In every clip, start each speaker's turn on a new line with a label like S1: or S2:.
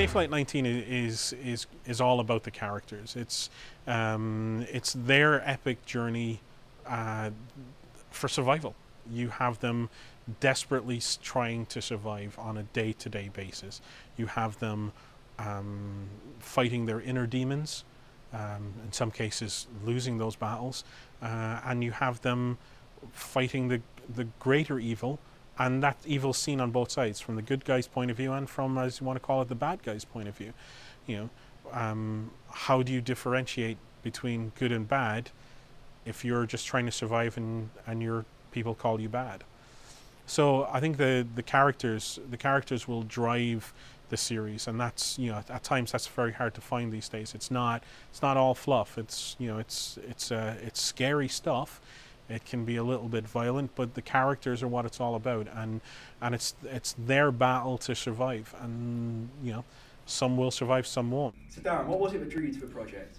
S1: Safelight 19 is all about the characters. It's their epic journey for survival. You have them desperately trying to survive on a day-to-day basis. You have them fighting their inner demons, in some cases losing those battles, and you have them fighting the greater evil, and that evil seen on both sides, from the good guy's point of view and from, as you want to call it, the bad guy's point of view. You know, how do you differentiate between good and bad if you're just trying to survive and your people call you bad? So I think the characters will drive the series, and that's, you know, at times that's very hard to find these days. It's not all fluff. It's, you know, it's scary stuff. It can be a little bit violent, but the characters are what it's all about, and it's their battle to survive, and, you know, some will survive, some won't.
S2: So Darren, what was it that drew you to the project?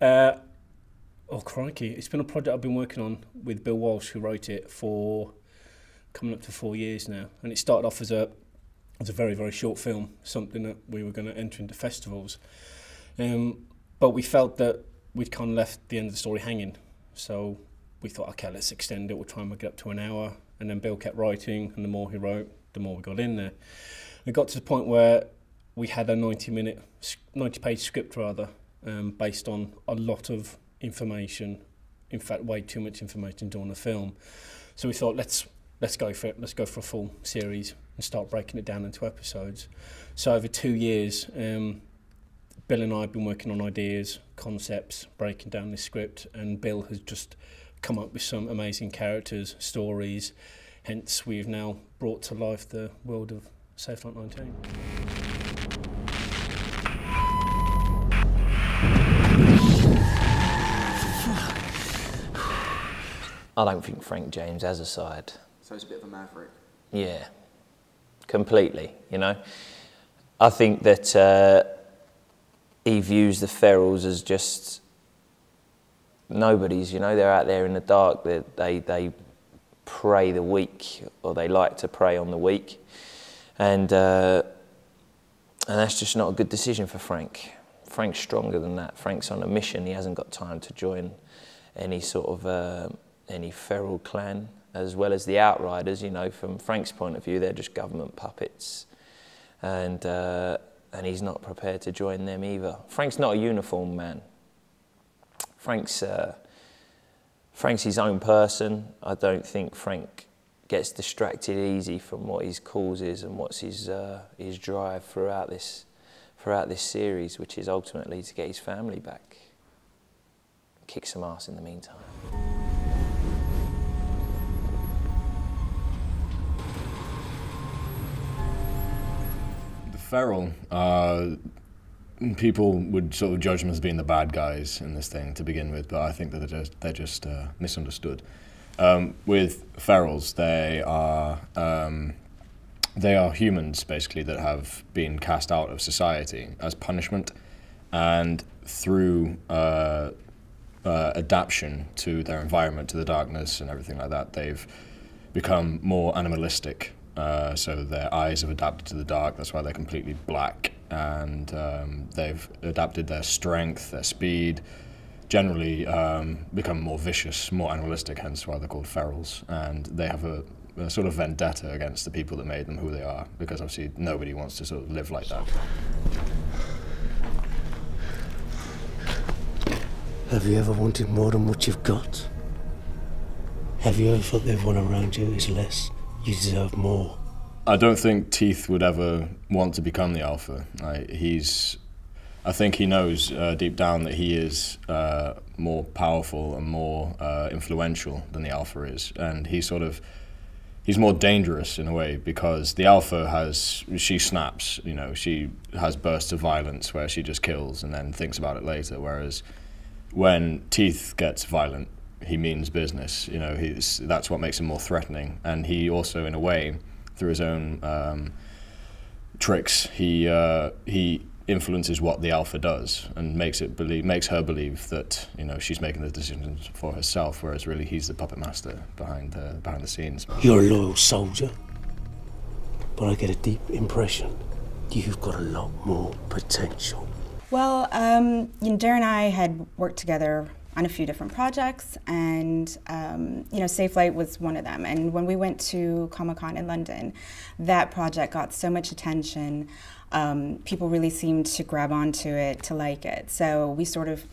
S3: Oh crikey, it's been a project I've been working on with Bill Walsh, who wrote it, for coming up to 4 years now, and it started off as a very, very short film, something that we were going to enter into festivals, but we felt that we'd kind of left the end of the story hanging, so we thought, okay, let's extend it, we'll try and make it up to an hour. And then Bill kept writing, and the more he wrote, the more we got in there. It got to the point where we had a 90-page script rather, based on a lot of information, in fact way too much information during the film. So we thought, let's go for it, let's go for a full series and start breaking it down into episodes. So over 2 years, Bill and I have been working on ideas, concepts, breaking down this script, and Bill has just come up with some amazing characters, stories, hence we've now brought to life the world of Safelight 19.
S4: I don't think Frank James has a side.
S2: So he's a bit of a maverick.
S4: Yeah, completely, you know. I think that he views the ferals as just nobodies, you know. They're out there in the dark, they prey the weak, or they like to prey on the weak, and that's just not a good decision for Frank. Frank's stronger than that. Frank's on a mission. He hasn't got time to join any sort of any feral clan, as well as the Outriders. You know, from Frank's point of view, they're just government puppets, and he's not prepared to join them either. Frank's not a uniform man. Frank's his own person. I don't think Frank gets distracted easy from what his cause is and what's his drive throughout this series, which is ultimately to get his family back. Kick some ass in the meantime.
S5: The feral, people would sort of judge them as being the bad guys in this thing to begin with, but I think that they're just misunderstood. With ferals, they are humans basically that have been cast out of society as punishment, and through adaptation to their environment, to the darkness and everything like that, they've become more animalistic. So their eyes have adapted to the dark, that's why they're completely black, and they've adapted their strength, their speed, generally become more vicious, more animalistic, hence why they're called ferals, and they have a sort of vendetta against the people that made them who they are, because obviously nobody wants to sort of live like that.
S6: Have you ever wanted more than what you've got? Have you ever thought that everyone around you is less? You deserve more.
S5: I don't think Teeth would ever want to become the Alpha. I think he knows deep down that he is more powerful and more influential than the Alpha is, and he's more dangerous in a way, because the Alpha she snaps, you know, she has bursts of violence where she just kills and then thinks about it later, whereas when Teeth gets violent, he means business, you know. That's what makes him more threatening, and he also, in a way, through his own tricks, he influences what the Alpha does and makes her believe that, you know, she's making the decisions for herself, whereas really he's the puppet master behind the scenes.
S6: You're a loyal soldier, but I get a deep impression You've got a lot more potential.
S7: Well, Darren and I had worked together on a few different projects, and Safelight was one of them. And when we went to ComicCon in London, that project got so much attention. People really seemed to grab onto it, to like it. So we sort of,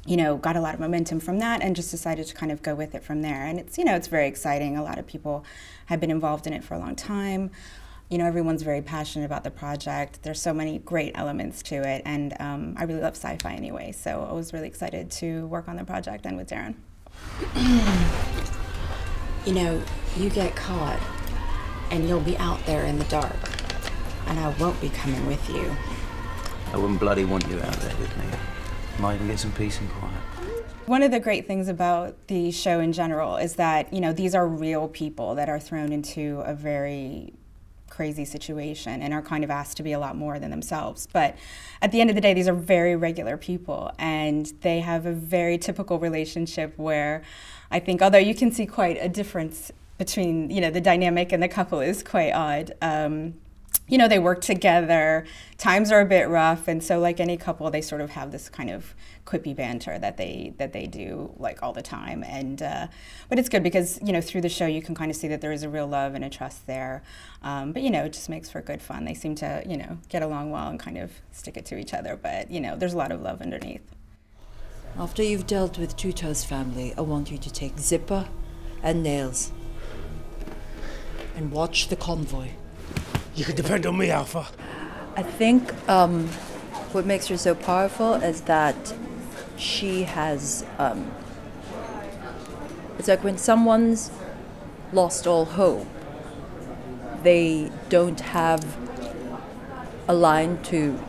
S7: got a lot of momentum from that, and just decided to kind of go with it from there. And it's, it's very exciting. A lot of people have been involved in it for a long time. Everyone's very passionate about the project. There's so many great elements to it, and I really love sci-fi anyway, so I was really excited to work on the project and with Darren.
S8: You get caught, and you'll be out there in the dark, and I won't be coming with you.
S9: I wouldn't bloody want you out there with me. Might even get some peace and quiet.
S7: One of the great things about the show in general is that, these are real people that are thrown into a very crazy situation and are kind of asked to be a lot more than themselves. But at the end of the day, these are very regular people, and they have a very typical relationship where I think, although you can see quite a difference between, the dynamic and the couple is quite odd. They work together, times are a bit rough, and so like any couple, they sort of have this kind of quippy banter that they do like all the time. And but it's good because through the show you can kind of see that there is a real love and a trust there. But it just makes for good fun. They seem to get along well and kind of stick it to each other. But there's a lot of love underneath.
S8: After you've dealt with Tuto's family, I want you to take Zipper and Nails and watch the convoy.
S6: You can depend on me, Alpha.
S10: I think what makes her so powerful is that she has, it's like when someone's lost all hope, they don't have a line to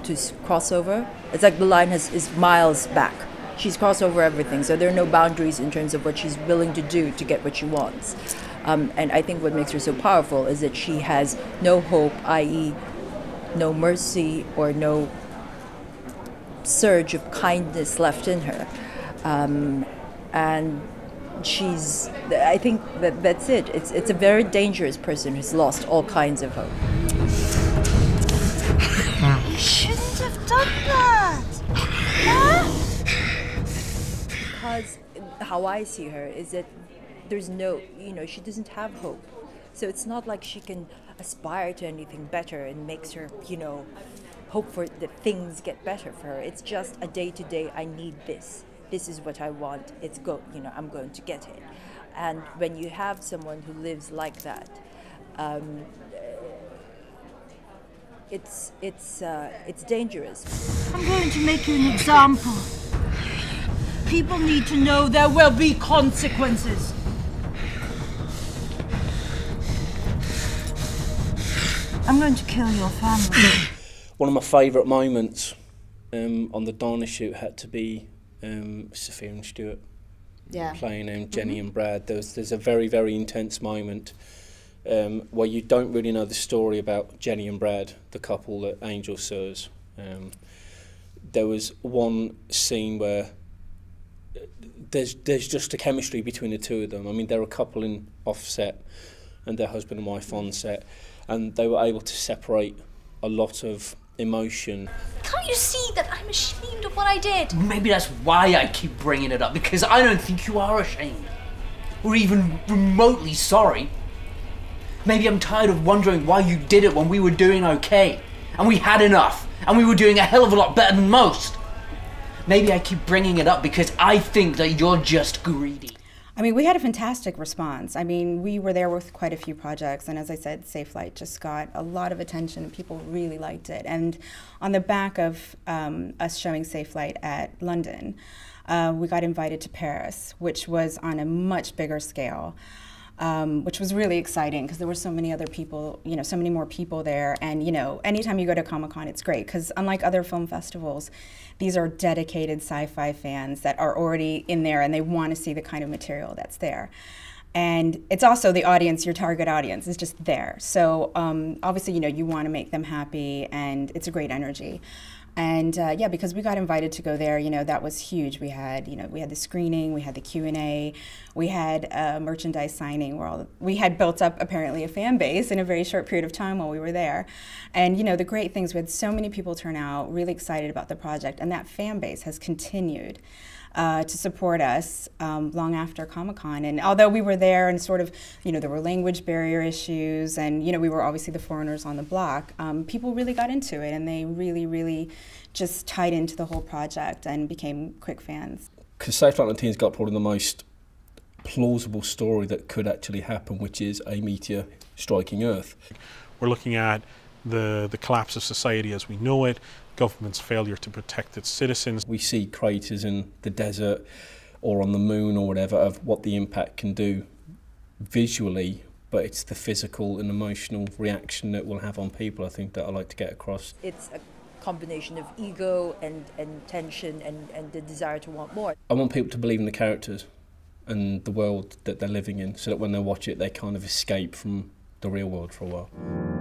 S10: cross over. It's like the line is miles back. She's crossed over everything, so there are no boundaries in terms of what she's willing to do to get what she wants. And I think what makes her so powerful is that she has no hope, i.e. no mercy or no surge of kindness left in her. And I think that's it. It's a very dangerous person who's lost all kinds of hope.
S11: You shouldn't have done that! Huh?
S10: Because how I see her is that there's no, she doesn't have hope. So it's not like she can aspire to anything better and makes her, hope for that things get better for her. It's just a day-to-day, I need this. This is what I want. I'm going to get it. And when you have someone who lives like that, it's dangerous.
S11: I'm going to make you an example. People need to know there will be consequences. I'm going to kill your family.
S3: One of my favourite moments on the Dana shoot had to be Sophia and Stuart playing Jenny and Brad. There's a very, very intense moment where you don't really know the story about Jenny and Brad, the couple that Angel serves. There was one scene where there's just a chemistry between the two of them. I mean, they're a couple in offset and their husband and wife on set, and they were able to separate a lot of emotion.
S12: Can't you see that I'm ashamed of what I did?
S13: Maybe that's why I keep bringing it up, because I don't think you are ashamed. Or even remotely sorry. Maybe I'm tired of wondering why you did it when we were doing okay, and we had enough, and we were doing a hell of a lot better than most. Maybe I keep bringing it up because I think that you're just greedy.
S7: I mean, we had a fantastic response. I mean, we were there with quite a few projects, and as I said, Safelight just got a lot of attention, and people really liked it. And on the back of us showing Safelight at London, we got invited to Paris, which was on a much bigger scale, which was really exciting because there were so many other people, so many more people there. And, anytime you go to ComicCon, it's great because unlike other film festivals, these are dedicated sci-fi fans that are already in there and they want to see the kind of material that's there. And it's also the audience, your target audience is just there. So obviously, you want to make them happy and it's a great energy. And yeah, because we got invited to go there, you know, that was huge. We had, you know, we had the screening, we had the Q&A, we had a merchandise signing where we had built up apparently a fan base in a very short period of time while we were there. And, you know, the great things, we had so many people turn out really excited about the project, and that fan base has continued to support us long after ComicCon. And although we were there and sort of, you know, there were language barrier issues and, you know, we were obviously the foreigners on the block, people really got into it and they really, really just tied into the whole project and became quick fans.
S3: Because Safelight 19's got probably the most plausible story that could actually happen, which is a meteor striking Earth.
S1: We're looking at the collapse of society as we know it, government's failure to protect its citizens.
S3: We see craters in the desert or on the moon or whatever of what the impact can do visually, but it's the physical and emotional reaction that will have on people, I think, that I like to get across.
S10: It's a combination of ego and tension and the desire to want more.
S3: I want people to believe in the characters and the world that they're living in, so that when they watch it, they kind of escape from the real world for a while.